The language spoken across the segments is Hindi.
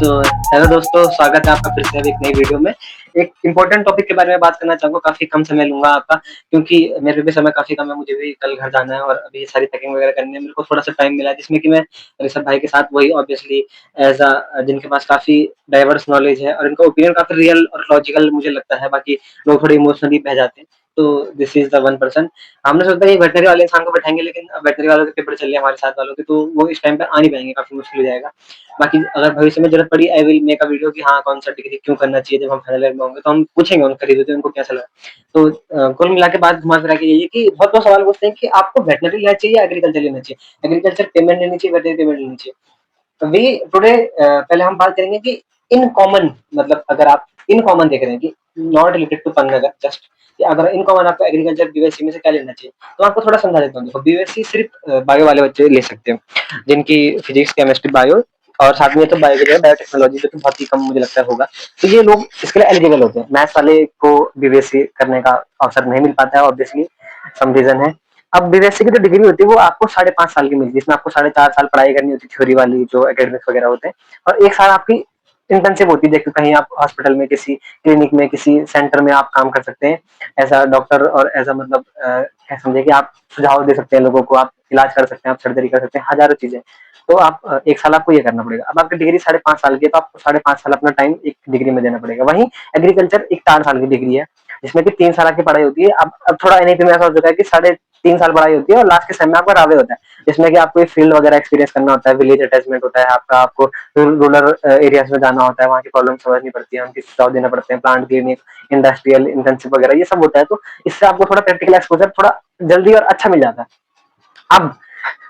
सो हेलो दोस्तों, स्वागत है आपका फिर से अब एक नई वीडियो में। एक इम्पोर्टेंट टॉपिक के बारे में बात करना चाहूँगा, काफ़ी कम समय लूँगा आपका, क्योंकि मेरे भी समय काफ़ी कम है, मुझे भी कल घर जाना है और अभी सारी पैकिंग वगैरह करनी है। मेरे को थोड़ा-सा टाइम मिला है जिसमें कि मैं ऋषभ भाई के साथ वही ऑब्वियसली जिनके पास काफ़ी डाइवर्स नॉलेज है और इनका ओपिनियन काफ़ी रियल और लॉजिकल मुझे लगता है, बाकी लोग थोड़े इमोशनली बह जाते हैं। तो this is the one person. हमने सोचा कि वेटरनरी वाले इंसान को बैठाएँगे, लेकिन वेटरनरी वालों के पेपर चल रहे हैं हमारे साथ वालों के, तो वो इस टाइम पे आ नहीं पाएँगे, काफ़ी मुश्किल हो जाएगा। बाकी अगर भविष्य में ज़रूरत पड़ी I will make a video कि हाँ, कौन-सा डिग्री क्यों करना चाहिए जब हम फाइनल ईयर में होंगे, तो हम पूछेंगे उनका रिव्यू तो उनको कैसा लगा। तो कुल मिला के बात घुमा-फिरा के यही है कि बहुत लोग सवाल पूछते हैं कि आपको वेटरनरी लेना चाहिए या एग्रीकल्चर लेना चाहिए? एग्रीकल्चर पेमेंट लेनी चाहिए, वेटरनरी पेमेंट लेनी चाहिए? तो वी टुडे पहले हम बात करेंगे कि इन कॉमन, मतलब अगर आप इन कॉमन देख रहे हैं कि नॉट रिलेटेड टू पन्नागर, जस्ट कि अगर इन कॉमन आपको एग्रीकल्चर बीएससी में से क्या लेना चाहिए, तो आपको थोड़ा समझा देता हूँ। देखो, बीएससी सिर्फ बायो वाले बच्चे ले सकते हैं, जिनकी फिजिक्स, केमिस्ट्री, बायो और साथ में तो बायो की जगह बायोटेक्नोलॉजी पे तो बहुत ही कम मुझे लगता है होगा। तो ये लोग इसके लिए एलिजिबल होते हैं। मैथ्स वाले को बीएससी करने का अवसर नहीं मिल पाता है, ऑब्वियसली सम रीजन है। अब बीएससी की जो डिग्री होती है वो आपको 5.5 साल की मिलती है, जिसमें आपको 4.5 साल पढ़ाई करनी होती है, थ्योरी वाली जो एकेडमिक्स वगैरह होते हैं, और 1 साल आपकी इंटर्नशिप होती है, कहीं आप हॉस्पिटल में, किसी क्लिनिक में, किसी सेंटर में आप काम कर सकते हैं एज अ डॉक्टर, और एज अ मतलब क्या समझे कि आप सुझाव दे सकते हैं लोगों को, आप इलाज कर सकते हैं, आप सर्जरी कर सकते हैं, हजारों चीजें। तो आप 1 साल आपको ये करना पड़ेगा। अब आपकी डिग्री 5.5 साल की है, तो आपको 5.5 साल अपना टाइम एक डिग्री में देना पड़ेगा। वहीं एग्रीकल्चर एक 4 साल की डिग्री है, जिसमें कि 3 साल की पढ़ाई होती है। अब थोड़ा एनईपी में ऐसा हो चुका है कि 3.5 साल पढ़ाई होती है और लास्ट के समय में आपका रावे होता है, जिसमें कि आपको फील्ड वगैरह एक्सपीरियंस करना होता है, विलेज अटैचमेंट होता है आपका, आपको रूरल एरियाज में जाना होता है, वहाँ की प्रॉब्लम समझनी पड़ती है, उनके सुझाव देना पड़ते हैं, प्लांट क्लिनिक, इंडस्ट्रियल इंटर्नशिप वगैरह ये सब होता है। तो इससे आपको थोड़ा प्रैक्टिकल एक्सपोजर थोड़ा जल्दी और अच्छा मिल जाता है। अब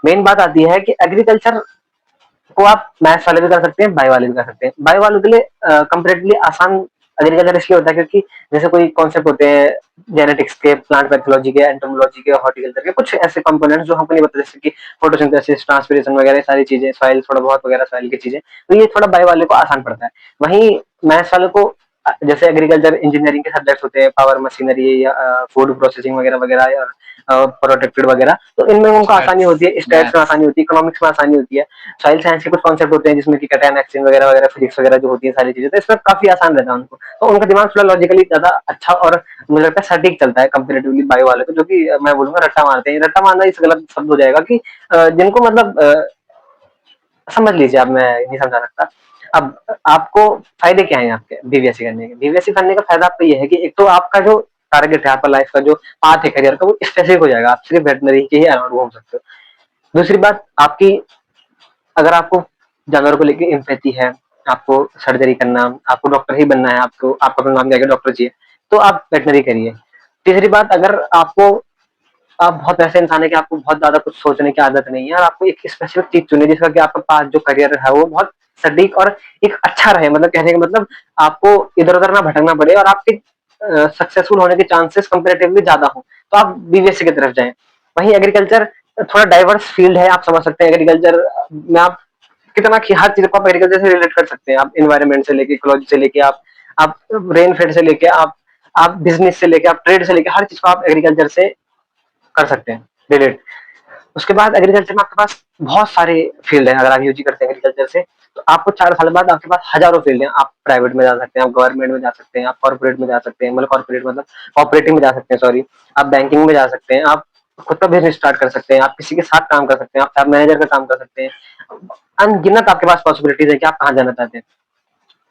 मेन बात आती है कि एग्रीकल्चर को आप मैथ्स वाले भी कर सकते हैं, बायो वाले भी कर सकते हैं। बायो वालों के लिए कंपेरेटिवली आसान एग्रीकल्चर इसलिए होता है क्योंकि जैसे कोई कॉन्सेप्ट होते हैं जेनेटिक्स के, प्लांट पैथोलॉजी के, एंटोमोलॉजी के, हॉर्टिकल्चर के, कुछ ऐसे कंपोनेंट्स जो हमको नहीं पता, जैसे कि फोटोसिंथेसिस, ट्रांसपिरेशन वगैरह सारी चीजें, सॉइल थोड़ा बहुत वगैरह सॉइल की चीजें, तो ये थोड़ा बायो वाले को आसान पड़ता है। वहीं मैथ्स वाले को जैसे एग्रीकल्चर इंजीनियरिंग के सब्जेक्ट्स होते हैं, पावर मशीनरी या फूड प्रोसेसिंग वगैरह वगैरह, या प्रोटेक्टेड वगैरह, तो इनमें उनको आसानी होती है, स्टैट्स में आसानी होती है, इकोनॉमिक्स में आसानी होती है। सॉइल साइंस के कुछ कॉन्सेप्ट होते हैं जिसमें कि कैटायन एक्सचेंज वगैरह वगैरह, फिजिक्स वगैरह जो होती है सारी चीजें, तो इसमें काफी आसान रहता है उनको, तो उनका दिमाग थोड़ा लॉजिकली ज्यादा अच्छा और मुझे लगता है सटीक चलता है कंपेरेटिवली बायो वाले को, जो कि मैं बोलूंगा रट्टा मारते हैं। रट्टा मारना इस गलत शब्द हो जाएगा कि जिनको मतलब समझ लीजिए आप, मैं नहीं समझा सकता। अब आपको फायदे क्या है आपके बीबीएससी करने के? बीबीएससी करने का फायदा आपको ये है कि एक तो आपका जो टारगेट है, आपका लाइफ का जो पाथ है करियर का, वो स्पेसिफिक हो जाएगा, आप सिर्फ वेटनरी के ही अराउंड घूम सकते हो। दूसरी बात आपकी, अगर आपको जानवर को लेके एम्पैथी है, आपको सर्जरी करना, आपको डॉक्टर ही बनना है, आपको आपका अपना नाम क्या डॉक्टर चाहिए, तो आप वेटनरी करिए। तीसरी बात, अगर आपको, आप बहुत ऐसे इंसान है कि आपको बहुत ज्यादा कुछ सोचने की आदत नहीं है और आपको एक स्पेसिफिक चीज चुनी जिसका कि आपका पास जो करियर है वो बहुत सटीक और एक अच्छा रहे, मतलब कहने का मतलब आपको इधर उधर ना भटकना पड़े और आपके सक्सेसफुल होने के चांसेस कंपेरेटिवली ज्यादा हो, तो आप बीबीएससी की तरफ जाएं। वहीं एग्रीकल्चर थोड़ा डाइवर्स फील्ड है, आप समझ सकते हैं एग्रीकल्चर में आप कितना कि हर चीज को आप एग्रीकल्चर से रिलेट कर सकते हैं, आप इन्वायरमेंट से लेके, इकोलॉजी से लेके, आप रेन फेड से लेके, आप बिजनेस से लेके, आप ट्रेड से लेके, हर चीज को आप एग्रीकल्चर से कर सकते हैं रिलेट। उसके बाद एग्रीकल्चर में आपके पास बहुत सारे फील्ड है, अगर आप यूजी करते हैं एग्रीकल्चर से, तो आपको 4 साल बाद आपके पास हजारों फील्ड है। आप प्राइवेट में जा सकते हैं, आप गवर्नमेंट में जा सकते हैं, आप कॉर्पोरेट में जा सकते हैं, मतलब कॉर्पोरेट मतलब ऑपरेटिंग में जा सकते हैं, सॉरी, आप बैंकिंग में जा सकते हैं, आप खुद का बिजनेस स्टार्ट कर सकते हैं, आप किसी के साथ काम कर सकते हैं, आप मैनेजर का काम कर सकते हैं, अनगिनत आपके पास पॉसिबिलिटीज है कि आप कहाँ जाना चाहते हैं।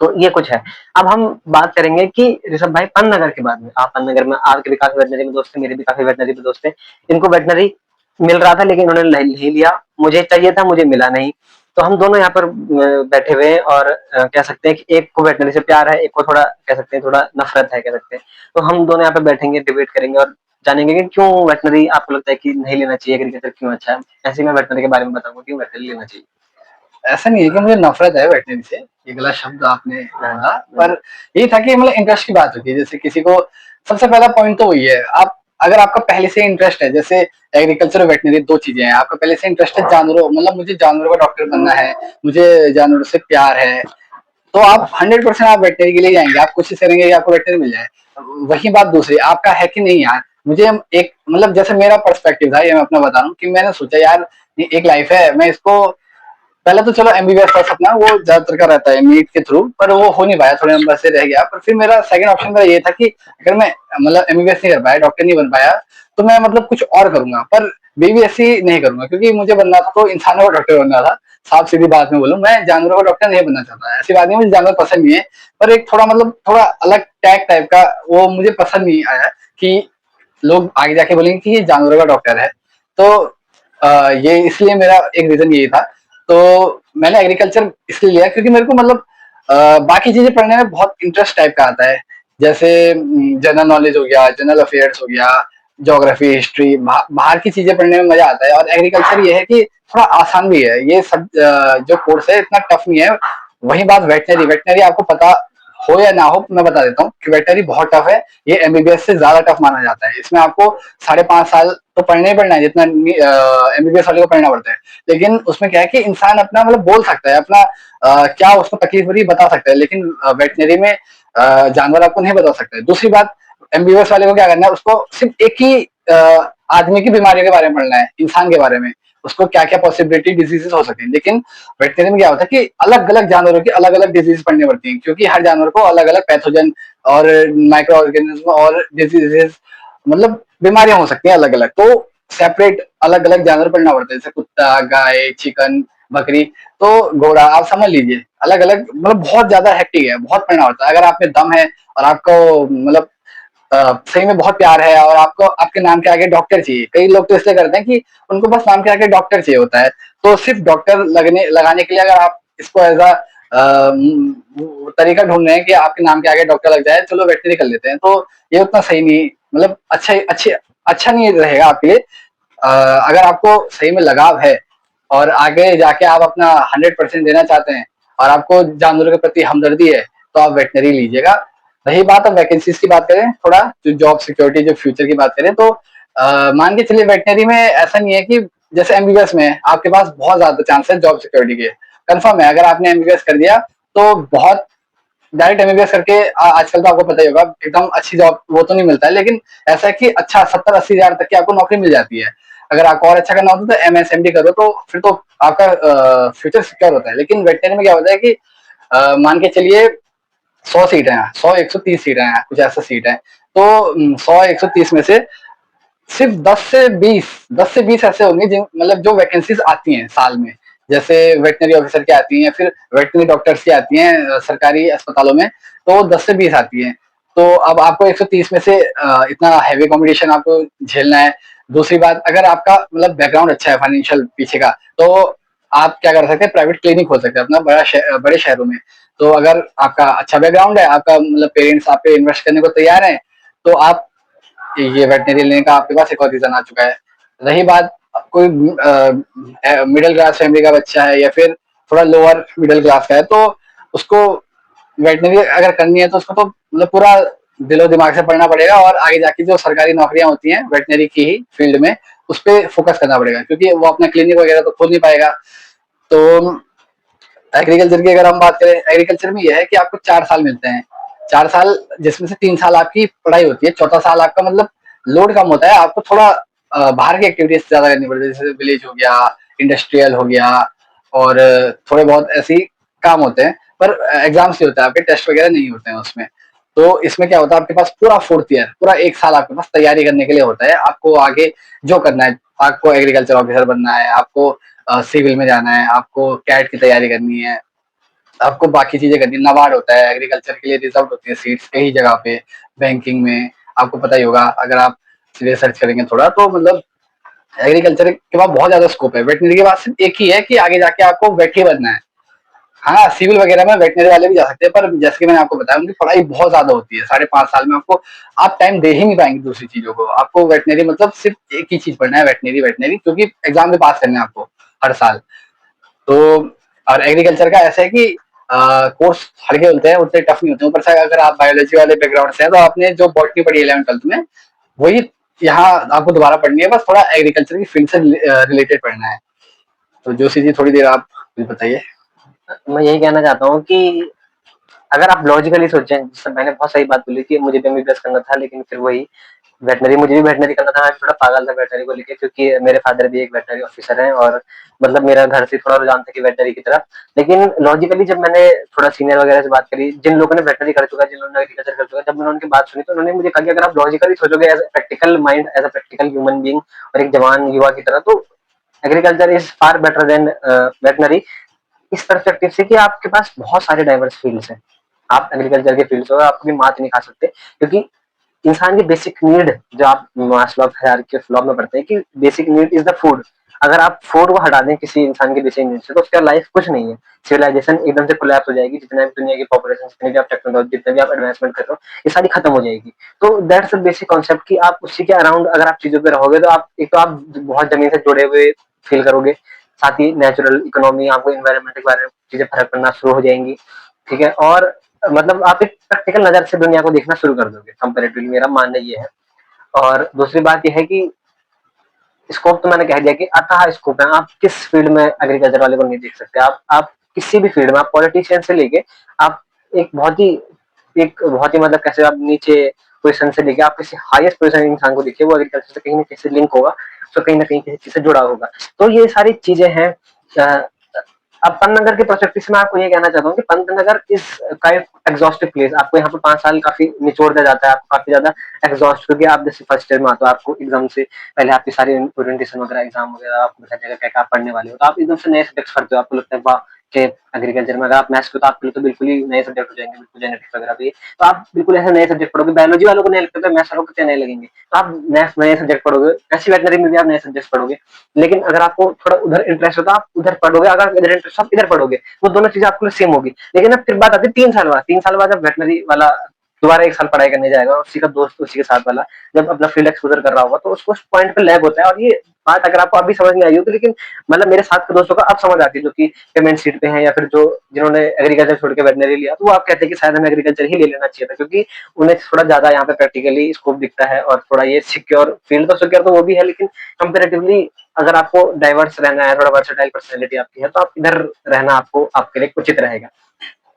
तो ये कुछ है। अब हम बात करेंगे कि ऋषभ भाई पन्नगर के बाद में, आप पन्नगर में, आपके भी काफी वेटनरी में दोस्त थे, मेरे भी काफी वेटनरी में दोस्त थे, इनको वेटनरी मिल रहा था लेकिन उन्होंने नहीं लिया, मुझे चाहिए था, मुझे मिला नहीं। तो हम दोनों यहाँ पर बैठे हुए हैं और कह सकते हैं कि एक को वेटनरी से प्यार है, एक को थोड़ा कह सकते हैं थोड़ा नफरत है, कह सकते हैं। तो हम दोनों यहाँ पे बैठेंगे, डिबेट करेंगे और जानेंगे कि क्यों वेटनरी आपको लगता है कि नहीं लेना चाहिए, एग्रीकल्चर क्यों अच्छा है। ऐसे ही मैं वेटनरी के बारे में बताऊंगा क्यों वेटनरी लेना चाहिए। ऐसा नहीं है कि मुझे नफरत है वेटनरी से, ये गलत शब्द आपने बोला, पर ये था कि मतलब इंटरेस्ट की बात होती है। जैसे किसी को, सबसे पहला पॉइंट तो वही है, आप अगर आपका पहले से इंटरेस्ट है, जैसे एग्रीकल्चर और वेटनरी दो चीजें हैं, आपका पहले से इंटरेस्ट है जानवरों, मतलब मुझे जानवरों का डॉक्टर बनना है, मुझे जानवरों से प्यार है, तो आप 100% आप वेटनरी के लिए जाएंगे, आप कोशिश करेंगे कि आपको वेटनरी मिल जाए। वही बात दूसरी, आपका है कि नहीं यार, मुझे एक मतलब जैसे मेरा पर्सपेक्टिव था, ये मैं अपना बता रहा हूँ कि मैंने सोचा यार ये एक लाइफ है, मैं इसको पहले तो चलो एमबीबीएस का सपना वो ज्यादातर का रहता है नीट के थ्रू, पर वो हो नहीं पाया, थोड़े नंबर से रह गया। पर फिर मेरा सेकंड ऑप्शन मेरा ये था कि अगर मैं मतलब एमबीबीएस नहीं कर पाया, डॉक्टर नहीं बन पाया, तो मैं मतलब कुछ और करूंगा, पर बीबीएससी नहीं करूंगा, क्योंकि मुझे बनना था तो इंसानों का डॉक्टर बनना था। साफ सीधी बात में बोलूं, मैं जानवरों का डॉक्टर नहीं बनना चाहता। ऐसी बात नहीं, मुझे जानवर पसंद नहीं है, पर एक थोड़ा मतलब थोड़ा अलग टैग टाइप का वो मुझे पसंद नहीं आया कि लोग आगे जाके बोलेंगे कि ये जानवरों का डॉक्टर है। तो ये इसलिए मेरा एक रीजन यही था। तो मैंने एग्रीकल्चर इसलिए लिया क्योंकि मेरे को मतलब बाकी चीजें पढ़ने में बहुत इंटरेस्ट टाइप का आता है। जैसे जनरल नॉलेज हो गया, जनरल अफेयर्स हो गया, ज्योग्राफी, हिस्ट्री, बाहर की चीजें पढ़ने में मजा आता है। और एग्रीकल्चर ये है कि थोड़ा आसान भी है। ये सब जो कोर्स है इतना टफ नहीं है। वही बात वेटनरी, वेटनरी आपको पता हो या ना हो, मैं बता देता हूँ कि वेटनरी बहुत टफ है। ये एमबीबीएस से ज्यादा टफ माना जाता है। इसमें आपको 5.5 साल तो पढ़ना ही पढ़ना है, जितना एमबीबीएस वाले को पढ़ना पड़ता है। लेकिन उसमें क्या है कि इंसान अपना मतलब बोल सकता है, अपना क्या उसको तकलीफ हो रही है बता सकता है। लेकिन वेटनरी में जानवर आपको नहीं बता सकते। दूसरी बात, एमबीबीएस वाले को क्या करना है, उसको सिर्फ एक ही आदमी की बीमारी के बारे में पढ़ना है, इंसान के बारे में, उसको क्या क्या पॉसिबिलिटी डिजीजेस हो सकते हैं। लेकिन वेटनरी में क्या होता है कि अलग अलग जानवरों की अलग अलग डिजीज पढ़नी पड़ती है, क्योंकि हर जानवर को अलग अलग पैथोजन और माइक्रो ऑर्गेनिज्म और डिजीजेस मतलब बीमारियां हो सकती हैं अलग अलग। तो सेपरेट अलग अलग जानवर पढ़ना पड़ता है, जैसे कुत्ता, गाय, चिकन, बकरी, तो घोड़ा, आप समझ लीजिए अलग अलग मतलब बहुत ज्यादा हेक्टिक है, बहुत पढ़ना पड़ता है। अगर आप में दम है और आपको मतलब सही में बहुत प्यार है और आपको आपके नाम के आगे डॉक्टर चाहिए, कई लोग तो इसलिए करते हैं कि उनको बस नाम के आगे डॉक्टर चाहिए होता है। तो सिर्फ डॉक्टर लगने लगाने के लिए अगर आप इसको एज अ तरीका ढूंढ रहे हैं कि आपके नाम के आगे डॉक्टर लग जाए, चलो वेटनरी कर लेते हैं, तो ये उतना सही नहीं, मतलब अच्छा नहीं रहेगा आपके लिए। अगर आपको सही में लगाव है और आगे जाके आप अपना 100% देना चाहते हैं और आपको जानवरों के प्रति हमदर्दी है, तो आप वेटनरी लीजिएगा। रही बात अब वैकेंसीज की बात करें, थोड़ा जो जॉब सिक्योरिटी, जो फ्यूचर की बात करें, तो मान के चलिए वेटनरी में ऐसा नहीं है कि जैसे एमबीबीएस में आपके पास बहुत ज्यादा चांस है जॉब सिक्योरिटी के। कंफर्म है, अगर आपने एमबीबीएस कर दिया तो बहुत डायरेक्ट एमबीबीएस करके आजकल तो आपको पता ही होगा एकदम अच्छी जॉब वो तो नहीं मिलता है, लेकिन ऐसा है कि अच्छा 70-80 हजार तक की आपको नौकरी मिल जाती है। अगर आपको और अच्छा करना होता है तो एमएसएमडी करो, तो फिर तो आपका फ्यूचर सिक्योर होता है। लेकिन वेटनरी में क्या होता है कि मान के चलिए 100 सीट है, 100-130 सीट है, कुछ ऐसा सीट है। तो 100-130 में से सिर्फ 10 से 20 ऐसे होंगे जिन मतलब जो वैकेंसीज आती हैं साल में। जैसे वेटनरी ऑफिसर की आती हैं, फिर वेटनरी डॉक्टर्स की आती हैं सरकारी अस्पतालों में, तो 10 से 20 आती हैं। तो अब आपको 130 में से इतना हैवी कंपटीशन आपको झेलना है। दूसरी बात, अगर आपका मतलब बैकग्राउंड अच्छा है फाइनेंशियल पीछे का, तो आप क्या कर सकते हैं, प्राइवेट क्लिनिक खोल सकते हैं अपना बड़े शहरों में। तो अगर आपका अच्छा बैकग्राउंड है, आपका मतलब पेरेंट्स आप पे इन्वेस्ट करने को तैयार हैं, तो आप ये वेटनरी लेने का आपके पास एक और रीजन आ चुका है। रही बात, कोई मिडिल क्लास फैमिली का बच्चा है या फिर थोड़ा लोअर मिडिल क्लास का है, तो उसको वेटनरी अगर करनी है तो उसको तो मतलब पूरा दिलो दिमाग से पढ़ना पड़ेगा और आगे जाके जो सरकारी नौकरियां होती हैं वेटनरी की ही फील्ड में, उस पर फोकस करना पड़ेगा, क्योंकि वो अपना क्लिनिक वगैरह तो खोल नहीं पाएगा। तो एग्रीकल्चर की अगर हम बात करें, एग्रीकल्चर में यह है कि आपको 4 साल मिलते हैं। 4 साल जिसमें से 3 साल आपकी पढ़ाई होती है, चौथा साल आपका मतलब लोड कम होता है, आपको थोड़ा बाहर की एक्टिविटीज ज्यादा करनी पड़ती है, जैसे विलेज हो गया, इंडस्ट्रियल हो गया, और थोड़े बहुत ऐसी काम होते हैं। पर एग्जाम्स नहीं होते हैं आपके, टेस्ट वगैरह नहीं होते हैं उसमें। तो इसमें क्या होता है, आपके पास पूरा 4th ईयर, पूरा 1 साल आपके पास तैयारी करने के लिए होता है। आपको आगे जो करना है, आपको एग्रीकल्चर ऑफिसर बनना है, आपको सिविल में जाना है, आपको कैट की तैयारी करनी है, आपको बाकी चीजें करनी है। नाबार्ड होता है एग्रीकल्चर के लिए, रिजर्व होती है सीट्स कई जगह पे। बैंकिंग में आपको पता ही होगा, अगर आप रिसर्च करेंगे थोड़ा, तो मतलब एग्रीकल्चर के बाद बहुत ज्यादा स्कोप है। वेटनरी के बाद सिर्फ एक ही है कि आगे जाके आपको वेटरी बनना है। हाँ, सिविल वगैरह में वेटनरी वाले भी जा सकते हैं, पर जैसे कि मैंने आपको बताया उनकी पढ़ाई बहुत ज्यादा होती है। 5.5 साल में आपको आप टाइम दे ही नहीं पाएंगे दूसरी चीजों को। आपको वेटनरी मतलब सिर्फ एक ही चीज पढ़ना है, वेटनरी वेटनरी, क्योंकि एग्जाम में पास करना है आपको हर साल। तो और एग्रीकल्चर का ऐसा है कि कोर्स हल्के होते हैं, उतने टफ नहीं होते। ऊपर से अगर आप बायोलॉजी वाले बैकग्राउंड से हैं, तो आपने जो बॉटनी पढ़ी 11th-12th में, वही यहाँ आपको दोबारा पढ़नी है, बस थोड़ा एग्रीकल्चर की फील्ड से रिलेटेड पढ़ना है। तो जो चीजें थोड़ी देर आप बताइए। मैं यही कहना चाहता हूँ कि अगर आप लॉजिकली सोचें, जैसे मैंने बहुत सही बात बोली कि मुझे भी एमबीबीएस करना था, लेकिन फिर वही वेटनरी, मुझे भी वेटनरी करना था, मैं भी थोड़ा पागल था वेटनरी को लेके, क्योंकि मेरे फादर भी एक वेटनरी ऑफिसर हैं और मतलब मेरा घर से थोड़ा रुझान था कि वेटनरी की तरफ। लेकिन लॉजिकली जब मैंने थोड़ा सीनियर वगैरह से बात करी, जिन लोगों ने वेटनरी कर चुका है, जिन लोगों ने एग्रीकल्चर कर चुका है, जब मैंने उनकी बात सुनी तो उन्होंने मुझे कहा कि अगर आप लॉजिकली सोचोगे as a practical mind, as a practical human being और एक जवान युवा की तरह, तो agriculture is far better than veterinary, इस पर्सपेक्टिव से कि आपके पास बहुत सारे डाइवर्स फील्ड्स हैं। आप एग्रीकल्चर के फील्ड से हो, आप कभी मात नहीं खा सकते, क्योंकि इंसान की बेसिक नीड, जो आप Maslow of hierarchy of flow में पढ़ते हैं कि basic need is the food. अगर आप फूड को हटा दें किसी इंसान की बेसिक नीड से, तो उसका लाइफ कुछ नहीं है। सिविलाइजेशन एकदम से कोलैप्स हो जाएगी, जितना भी दुनिया की पॉपुलेशन, जितनी भी आप टेक्नोलॉजी, जितने भी आप एडवांसमेंट कर रहे हो, ये सारी खत्म हो जाएगी। तो दैट्स द बेसिक कॉन्सेप्ट कि आप उसी के अराउंड अगर आप चीजों पे रहोगे, तो आप एक तो आप बहुत जमीन से जुड़े हुए फील करोगे, साथ ही नेचुरल इकोनॉमी, आपको इन्वायरमेंट के बारे में चीजें फर्क पड़ना शुरू हो जाएंगी। ठीक है, और मतलब आप एक प्रैक्टिकल नजर से दुनिया को देखना शुरू कर दोगे कंपेरेटिवली, मेरा मानना ये है। और दूसरी बात यह है कि स्कोप तो मैंने कह दिया कि अथाह स्कोप है, आप किस फील्ड में एग्रीकल्चर वाले को नहीं देख सकते। आप किसी भी फील्ड में, आप पॉलिटिशियन से लेके आप एक बहुत ही मतलब कैसे आप नीचे पोजिशन से लेके आप किसी हाईएस्ट पोजिशन इंसान को देखिए, वो एग्रीकल्चर से कहीं ना कहीं से लिंक होगा, तो कहीं ना कहीं किसी चीज से जुड़ा होगा। तो ये सारी चीजें हैं। अब पन्नगर के प्रोस्पेक्टिव से मैं आपको ये कहना चाहता हूँ कि पन्नगर इज काइंड एग्जॉस्टिव प्लेस। आपको यहाँ पे 5 साल काफी निचोड़ दिया जाता है, आपको काफी ज्यादा एग्जॉस्ट, क्योंकि आप जैसे फर्स्ट ईयर में आते हो, आपको एग्जाम से पहले आपकी सारी ओरिएंटेशन वगैरह, एग्जाम वगैरह आपको बताया जाएगा क्या आप पढ़ने वाले हो, तो आप एकदम से नए सब्जेक्ट पढ़ते हो, आपको लगता है वाह कि एग्रीकल्चर में अगर आप मैथ्स को, तो आपके लिए तो बिल्कुल ही नए सब्जेक्ट हो जाएंगे, बिल्कुल जेनेटिक्स वगैरह भी, तो आप बिल्कुल ऐसे नए सब्जेक्ट पढ़ोगे। बायोलॉजी वालों को नहीं लगता, मैथ्स वालों को कितने नए लगेंगे, तो आप मैथ्स नए सब्जेक्ट पढ़ोगे, ऐसी वेटनरी में भी आप नए सब्जेक्ट पढ़ोगे। लेकिन अगर आपको थोड़ा उधर इंटरेस्ट होता है, आप उधर पढ़ोगे, अगर इधर इंटरेस्ट आप इधर पढ़ोगे, वो दोनों चीजें आपके लिए सेम होगी। लेकिन अब फिर बात आती है 3 साल बाद, 3 साल बाद जब वेटनरी वाला दोबारा 1 साल पढ़ाई करने जाएगा, उसी का दोस्त उसी के साथ वाला जब अपना फील्ड एक्सपोजर कर रहा होगा, तो उसको उस पॉइंट पे लैग होता है। और ये बात अगर आपको अभी समझ नहीं आई होगी, लेकिन मतलब मेरे साथ के दोस्तों का अब समझ आती है, जो कि पेमेंट सीट पे हैं या फिर जो जिन्होंने एग्रीकल्चर छोड़ के वेटनरी लिया, तो वो आप कहते हैं कि शायद हमें एग्रीकल्चर ही ले लेना चाहिए था, क्योंकि उन्हें थोड़ा ज्यादा यहाँ पे प्रैक्टिकली स्कोप दिखता है और थोड़ा ये सिक्योर फील्ड, तो सिक्योर तो वो भी है, लेकिन कंपेरेटिवली अगर आपको डाइवर्स रहना है, थोड़ा वर्सेटाइल पर्सनैलिटी आपकी है, तो आप इधर रहना आपको आपके लिए उचित रहेगा।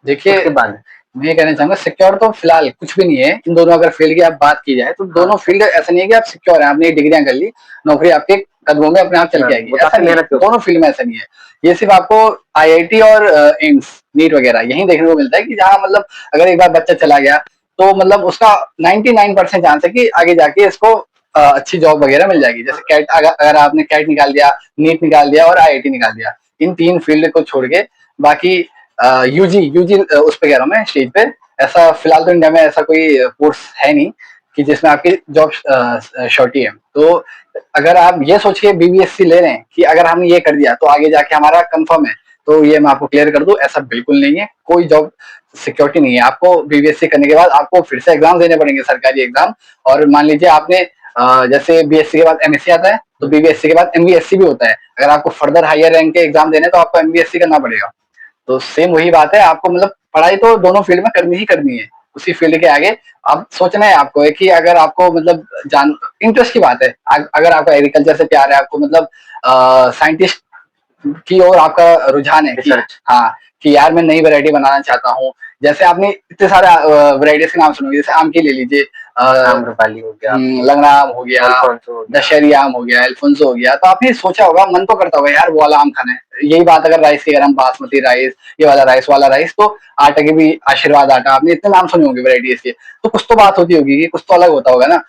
देखिए, उसके बाद मैं ये कहना चाहूंगा, सिक्योर तो फिलहाल कुछ भी नहीं है। इन दोनों अगर फील्ड की आप बात की जाए, तो दोनों फील्ड ऐसा नहीं है कि आप सिक्योर हैं, आपने डिग्रियां कर ली, नौकरी आपके कदमों में अपने आप चल के आएगी, वो ऐसा काफी नहीं है। मेहनत के दोनों फील्ड में ऐसा नहीं है। ये सिर्फ आपको आईआईटी और एम्स, नीट वगैरह यही देखने को मिलता है कि जहाँ मतलब अगर एक बार बच्चा चला गया, तो मतलब उसका 99% चांस है कि आगे जाके इसको अच्छी जॉब वगैरह मिल जाएगी। जैसे कैट, अगर आपने कैट निकाल दिया, नीट निकाल दिया और आईआईटी निकाल दिया, इन 3 फील्ड को छोड़ के बाकी यूजी यूजी उस पे कह रहा हूँ मैं, स्टेज पे ऐसा फिलहाल तो इंडिया में ऐसा कोई कोर्स है नहीं कि जिसमें आपकी जॉब शॉर्टी है। तो अगर आप ये सोचिए बीबीएससी ले रहे हैं कि अगर हमने ये कर दिया तो आगे जाके हमारा कंफर्म है, तो ये मैं आपको क्लियर कर दूं, ऐसा बिल्कुल नहीं है। कोई जॉब सिक्योरिटी नहीं है। आपको बीबीएससी करने के बाद आपको फिर से एग्जाम देने पड़ेंगे, सरकारी एग्जाम। और मान लीजिए आपने जैसे बीएससी के बाद एमएससी आता है, तो बीबीएससी के बाद एमबीएससी भी होता है। अगर आपको फर्दर हायर रैंक के एग्जाम देने, तो आपको एमबीएससी करना पड़ेगा। तो सेम वही बात है, आपको मतलब पढ़ाई तो दोनों फील्ड में करनी ही करनी है। उसी फील्ड के आगे आप सोचना है आपको है कि अगर आपको मतलब जान इंटरेस्ट की बात है, अगर आपको एग्रीकल्चर से प्यार है, आपको मतलब साइंटिस्ट की ओर आपका रुझान है कि रिसर्च, हाँ, कि यार मैं नई वैरायटी बनाना चाहता हूँ। जैसे आपने इतने सारे वैरायटीज के नाम सुनोगे, जैसे आम की ले लीजिए, आम्रपाली हो गया, लंगड़ा आम हो गया, अल्फांसो हो गया। दशहरी आम हो गया, अल्फांसो हो गया। तो आपने सोचा होगा, मन तो करता होगा यार वो वाला आम खाना है। यही बात अगर राइस की, अगर हम बासमती राइस, ये वाला राइस, वाला राइस, तो आटे के भी आशीर्वाद आटा, आपने इतने नाम सुने होंगे वैरायटीज के, तो कुछ तो बात होती होगी कि कुछ तो अलग होता होगा ना,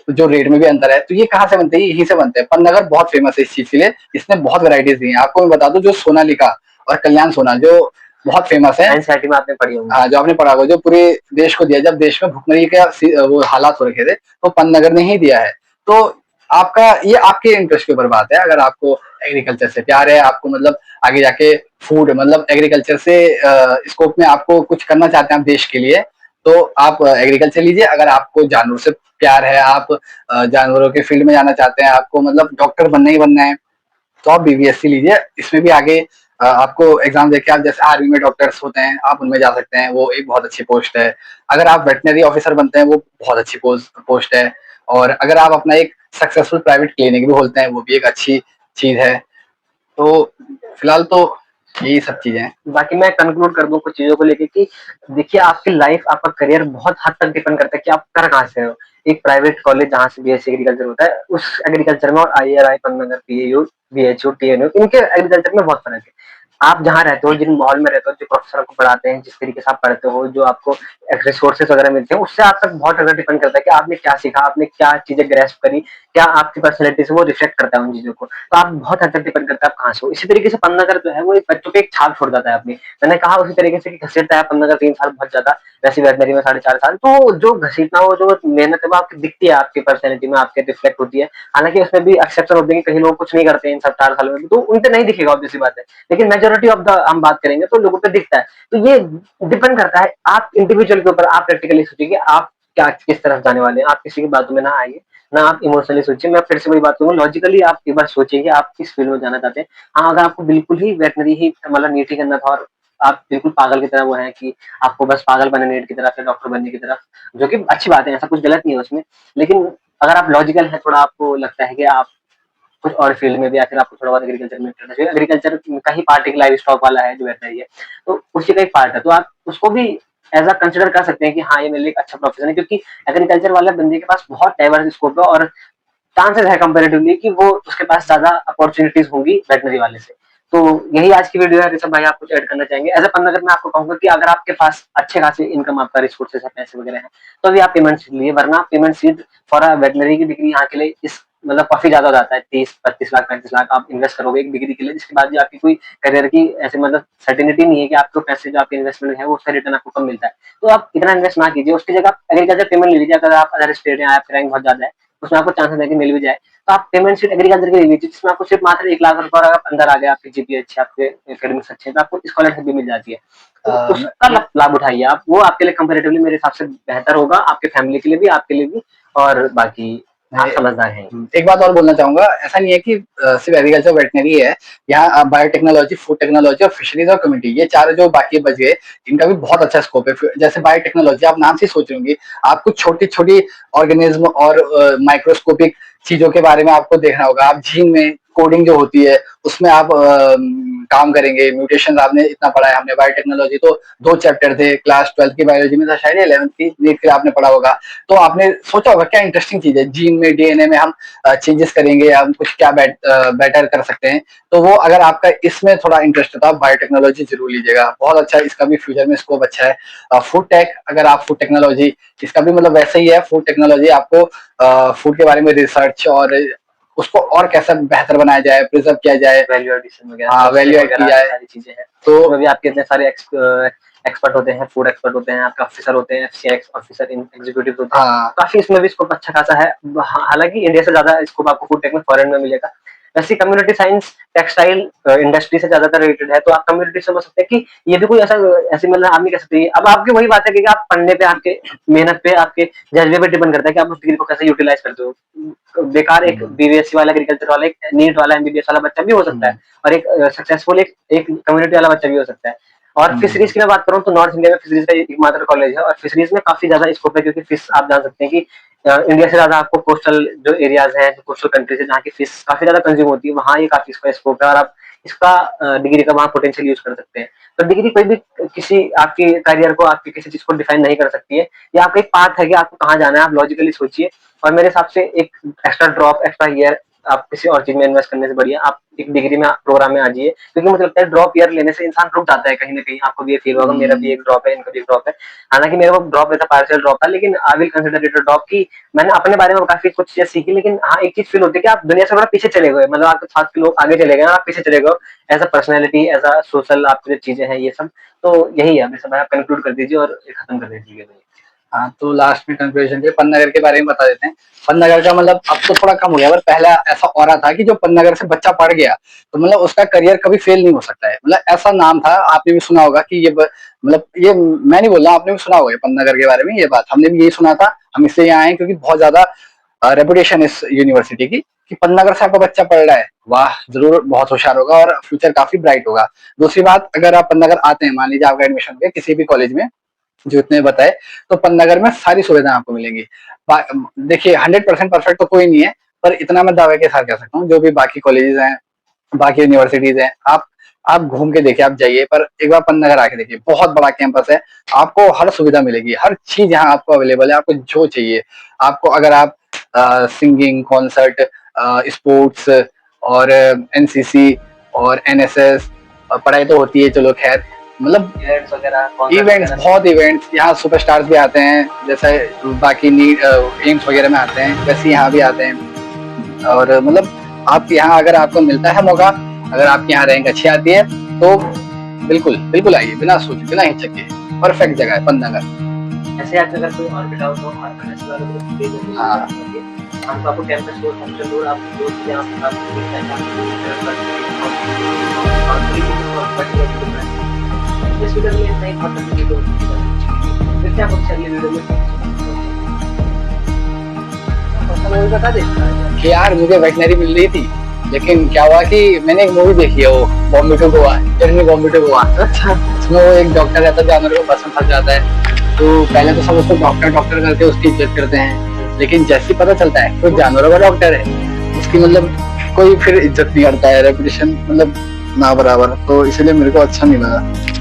जो रेट में भी अंतर है। तो ये कहाँ से बनते हैं? यहीं से बनते हैं। पन्नगर बहुत फेमस है इस चीज के लिए, इसने बहुत वैरायटीज दी हैं। आपको मैं बता दूं, जो सोनालिका और कल्याण सोना जो बहुत फेमस है, एनसीईआरटी में आपने पढ़ी होंगी। हाँ, जो आपने पढ़ा होगा, जो पूरे देश को दिया, जब देश में भुखमरी का वो हालात हो रखे थे, तो पन्नगर ने ही दिया है। तो आपका ये आपके इंटरेस्ट के ऊपर बात है। अगर आपको एग्रीकल्चर से प्यार है, आपको मतलब आगे जाके फूड मतलब एग्रीकल्चर से स्कोप में आपको कुछ करना चाहते हैं आप देश के लिए, तो आप एग्रीकल्चर लीजिए। अगर आपको जानवर से प्यार है, आप जानवरों के फील्ड में जाना चाहते हैं, आपको मतलब डॉक्टर बनना ही बनना है, तो आप बीबीएससी लीजिए। इसमें भी आगे आपको एग्जाम देके, आप जैसे आर्मी में डॉक्टर्स होते हैं, आप उनमें जा सकते हैं, वो एक बहुत अच्छी पोस्ट है। अगर आप वेटनरी ऑफिसर बनते हैं, वो बहुत अच्छी पोस्ट है। और अगर आप अपना एक सक्सेसफुल प्राइवेट क्लिनिक भी खोलते हैं, वो भी एक अच्छी चीज है। तो फिलहाल तो यही सब चीजें हैं। बाकी मैं कंक्लूड कर दूं कुछ चीजों को लेके कि देखिए आपकी लाइफ, आपका करियर बहुत हद तक डिपेंड करता है कि आप कर कहाँ से हो। एक प्राइवेट कॉलेज जहाँ से बीएससी एग्रीकल्चर होता है, उस एग्रीकल्चर में और आईआरआई, पन्नागर, पीएयू, बीएचयू, टीएनयू, इनके एग्रीकल्चर में बहुत फर्क है। आप जहाँ रहते हो, जिन माहौल में रहते हो, जो प्रोफेसर आपको पढ़ाते हैं, जिस तरीके से आप पढ़ते हो, जो आपको रिसोर्सेज वगैरह मिलते हैं, उससे आप तक बहुत ज्यादा डिपेंड करता है कि आपने क्या सीखा, आपने क्या चीजें ग्रेस्प करी, क्या आपकी पर्सनैलिटी से वो रिफ्लेक्ट करता है उन चीजों को। तो आप बहुत हद तक डिपेंड करता है आप कहाँ से हो। इसी तरीके से पन्नागर जो है वो एक बच्चों पे एक छाप छोड़ जाता है अपनी। मैंने कहा उसी तरीके से कि घसीटता है पन्नागर 3 साल बहुत ज्यादा, वैसे वेटनरी में 4.5 साल। तो जो घसीटना, वो जो मेहनत है वो आपकी दिखती है, आपकी पर्सनैलिटी में आपके रिफ्लेक्ट होती है। हालांकि उसमें भी एक्सेप्शन होते हैं कि कहीं लोग कुछ नहीं करते हैं इन सब 4 सालों में भी, तो उन पे नहीं दिखेगा, ऑब्वियस सी बात है। लेकिन मेजोरिटी ऑफ द हम बात करेंगे तो लोगों पे दिखता है। तो ये डिपेंड करता है आप इंडिविजुअल के ऊपर। आप प्रैक्टिकली सोचिए कि आप क्या किस तरफ जाने वाले हैं। आप किसी की बातों में ना आइए, ना आप इमोशनली सोचिए। मैं फिर से वही बात करूंगा, लॉजिकली आप एक बार सोचिए कि आप किस फील्ड में जाना चाहते हैं। हाँ, अगर आपको बिल्कुल ही वेटनरी ही मतलब नीट ही करना था और आप बिल्कुल पागल की तरह वो है कि आपको बस पागल बने नीट की तरफ या डॉक्टर बनने की तरफ, जो कि अच्छी बात है, ऐसा कुछ गलत नहीं है उसमें। लेकिन अगर आप लॉजिकल है थोड़ा, आपको लगता है कि आप कुछ और फील्ड में भी, या फिर आपको थोड़ा बहुत एग्रीकल्चर में इंटरेस्ट है, एग्रीकल्चर का ही पार्ट एक लाइव स्टॉक वाला है जो वेटनरी है, तो उसी का एक पार्ट है, तो आप उसको भी एज अ कंसिडर कर सकते हैं कि हाँ ये मेरे लिए एक अच्छा प्रोफेशन है। क्योंकि एग्रीकल्चर वाले बंदे के पास बहुत डाइवर्स स्कोप है और चांसेस है कंपेरेटिवली कि वो उसके पास ज्यादा अपॉर्चुनिटीज होंगी वेटनरी वाले से। तो यही आज की वीडियो है। ऋषभ भाई, आप कुछ ऐड करना चाहेंगे? एज अ पन्नागर मैं आपको कहूंगा कि अगर आपके पास अच्छे खासे इनकम, आपका रिसोर्सेस है, पैसे वगैरह है, तो अभी आप पेमेंट सीट लिए, वरना payment seat for a veterinary की डिग्री यहाँ के लिए इस मतलब काफी ज्यादा हो जाता है। 30-32 लाख, 35 लाख आप इन्वेस्ट करोगे एक डिग्री के लिए, जिसके बाद भी आपकी कोई करियर की ऐसे मतलब सर्टेनिटी नहीं है कि आपको पैसे जो आपके इन्वेस्टमेंट है वो उसका रिटर्न आपको कम मिलता है। तो आप इतना इन्वेस्ट ना कीजिए, उसकी जगह आप एग्रीकल्चर पेमेंट ले लीजिए। अगर आप अदर स्टेट है, आपकी रैंक बहुत ज्यादा है, उसमें आपको चांसेस है कि मिल भी जाए, तो आप पेमेंट सीट एग्रीकल्चर की ले लीजिए, जिसमें आपको सिर्फ मात्र 1 लाख रुपए, और अगर अंदर आ गया, आपके जीपीए अच्छे, आपके एकेडमिक्स अच्छे हैं, तो आपको स्कॉलरशिप भी मिल जाती है। तो अ, उसका लाभ उठाइए आप, वो आपके लिए कंपेरेटिवली मेरे हिसाब से बेहतर होगा, आपके फैमिली के लिए भी, आपके लिए भी। और बाकी आप समझदार हैं। एक बात और बोलना चाहूंगा, ऐसा नहीं है कि सिर्फ एग्रीकल्चर वेटनरी है। यहाँ बायोटेक्नोलॉजी, फूड टेक्नोलॉजी और फिशरीज और कम्युनिटी, ये चार जो बाकी बच गए, इनका भी बहुत अच्छा स्कोप है। जैसे बायोटेक्नोलॉजी, आप नाम से सोच रहे होंगे, आपको छोटी छोटी ऑर्गेनिज्म और माइक्रोस्कोपिक चीजों के बारे में आपको देखना होगा। आप जीन में कोडिंग जो होती है उसमें आप काम करेंगे। म्यूटेशन आपने इतना पढ़ा है, हमने बायोटेक्नोलॉजी तो 2 चैप्टर थे, क्लास 12th की बायोलॉजी में था शायद, 11th की नीट के आपने पढ़ा होगा। तो आपने सोचा होगा क्या इंटरेस्टिंग चीज है, जीन में, डीएनए में हम चेंजेस करेंगे, हम कुछ क्या बेटर कर सकते हैं। तो वो अगर आपका इसमें थोड़ा इंटरेस्ट है तो आप बायोटेक्नोलॉजी जरूर लीजिएगा, बहुत अच्छा है, इसका भी फ्यूचर में स्कोप अच्छा है। फूड टेक, अगर आप फूड टेक्नोलॉजी, इसका भी मतलब वैसे ही है। फूड टेक्नोलॉजी आपको फूड के बारे में रिसर्च और उसको और कैसे बेहतर बनाया जाए, प्रिजर्व किया जाए, वैल्यू एडिशन वगैरह, हाँ वैल्यू एड की जाए। सारी चीजें हैं। तो उसमें भी आपके इतने सारे एक्सपर्ट होते हैं, फूड एक्सपर्ट होते हैं, आपके ऑफिसर होते हैं, एफसीएक्स ऑफिसर, एग्जीक्यूटिव होते हैं। हाँ, काफी इसमें भी स्कोप अच्छा खासा है। हालांकि इंडिया से ज्यादा स्कोप आपको फूड टेक में फॉरेन में मिलेगा। वैसे कम्युनिटी साइंस टेक्सटाइल इंडस्ट्री से ज्यादातर रिलेटेड है, तो आप कम्युनिटी समझ सकते हैं कि ये भी कोई ऐसा ऐसी मतलब आप नहीं कह सकते। अब आपकी वही बात है कि आप पढ़ने पे, आपके मेहनत पे, आपके जज्बे पे डिपेंड करता है कि आप उस डिग्री को कैसे यूटिलाइज करते हो। बेकार एक बीबीएससी वाला, एग्रीकल्चर वाला, एक नीट वाला, एमबीबीएस वाला बच्चा भी हो सकता है, और एक सक्सेसफुल एक कम्युनिटी वाला बच्चा भी हो सकता है। और फिशरीज की मैं बात करूँ तो नॉर्थ इंडिया में फिशरीज का एकमात्र कॉलेज है, और फिशरीज में काफी ज्यादा स्कोप है, क्योंकि फिश आप जान सकते हैं कि इंडिया से ज्यादा आपको कोस्टल जो एरियाज हैं, जो कोस्टल कंट्रीज है, जहाँ की फिश काफी ज्यादा कंज्यूम होती है, वहाँ ये काफी इसका स्कोप है, और आप इसका डिग्री का वहाँ पोटेंशियल यूज कर सकते हैं। तो डिग्री कोई भी किसी आपके करियर को, आपकी किसी चीज को डिफाइन नहीं कर सकती है। ये आपका एक पाथ है कि आपको कहाँ जाना है, आप लॉजिकली सोचिए। और मेरे हिसाब से एक एक्स्ट्रा ड्रॉप, एक्स्ट्रा ईयर आप किसी और चीज में इन्वेस्ट करने से बढ़िया आप एक डिग्री में, प्रोग्राम में आ जाइए। क्योंकि मुझे लगता है ड्रॉप ईयर लेने से इंसान रुक जाता है कहीं ना कहीं। आपको भी ये फील होगा, मेरा भी एक ड्रॉप है, इनका भी एक ड्रॉप है। हालांकि मेरा वो ड्रॉप ऐसा पार्शियल ड्रॉप था, लेकिन I will consider it a drop कि मैंने अपने बारे में काफी कुछ चीजें सीखी। लेकिन हाँ, एक चीज फील होती है कि आप दुनिया से बड़ा पीछे चले गए, मतलब आपके साथ के लोग आगे चले गए, आप पीछे चले गए as a personality, as a social, आपकी जो चीजें हैं ये सब। तो यही है, अभी सब आप कंक्लूड कर दीजिए और खत्म कर दीजिए। हाँ, तो लास्ट में कंक्लूजन के पन्नागर के बारे में बता देते हैं। पन्नागर का मतलब अब तो थोड़ा कम हो गया, पर पहला ऐसा हो रहा था कि जो पन्नागर से बच्चा पढ़ गया तो मतलब उसका करियर कभी फेल नहीं हो सकता है। मतलब ऐसा नाम था, आपने भी सुना होगा कि ये मतलब ये मैं नहीं बोल रहा, आपने भी सुना होगा पन्नागर के बारे में। ये बात हमने भी यही सुना था, हम इससे यहाँ आए क्योंकि बहुत ज्यादा रेपुटेशन इस यूनिवर्सिटी की कि पन्नागर से आपका बच्चा पढ़ रहा है, वाह, जरूर बहुत होशियार होगा और फ्यूचर काफी ब्राइट होगा। दूसरी बात, अगर आप पन्नागर आते हैं, मान लीजिए आपका एडमिशन हो गया किसी भी कॉलेज में जो इतने बताए, तो पन्नागर में सारी सुविधाएं आपको मिलेंगी। देखिए 100% परफेक्ट तो कोई नहीं है, पर इतना मैं दावे के साथ कह सकता हूँ, जो भी बाकी कॉलेजेस हैं, बाकी यूनिवर्सिटीज हैं, आप आप घूम के देखिए, आप जाइए, पर एक बार पन्नागर आके देखिए, बहुत बड़ा कैंपस है, आपको हर सुविधा मिलेगी, हर चीज यहाँ आपको अवेलेबल है, आपको जो चाहिए। आपको अगर आप सिंगिंग, कॉन्सर्ट, स्पोर्ट्स और एनसीसी और एनएसएस, पढ़ाई तो होती है, चलो खैर, मतलब इवेंट्स वगैरह, इवेंट्स, बहुत इवेंट्स, यहाँ सुपरस्टार्स भी आते हैं, जैसे बाकी नीट एम्स वगैरह में आते हैं, वैसे यहाँ भी आते हैं। और मतलब आप यहाँ अगर आपको मिलता है मौका, अगर आपके यहाँ रैंक अच्छी आती है, तो बिल्कुल बिल्कुल आइए, बिना सोचे, बिना हिचक के। परफेक्ट जगह है पन्नागर। ऐसे आपके अगर कोई और भी डाउट हो, हाँ, हम आपको कैंपस टूर, फंक्शन टूर, आप जो चीजें आप इस वीडियो में इतना ही, बहुत वीडियो फिर क्या कुछ अगली वीडियो में बता दे कि यार मुझे वेटनरी मिल रही थी, लेकिन क्या हुआ कि मैंने एक मूवी देखी है, वो Bombay to Goa, journey Bombay to Goa. अच्छा, उसमें वो एक डॉक्टर रहता है, जानवर को बस में फंस जाता है, तो पहले तो सब उसको डॉक्टर डॉक्टर करके उसकी इज्जत करते हैं, लेकिन जैसे ही पता चलता है तो जानवरों का डॉक्टर है, उसकी मतलब कोई फिर इज्जत नहीं करता है, रेपुटेशन मतलब ना बराबर, तो इसलिए मेरे को अच्छा नहीं लगा।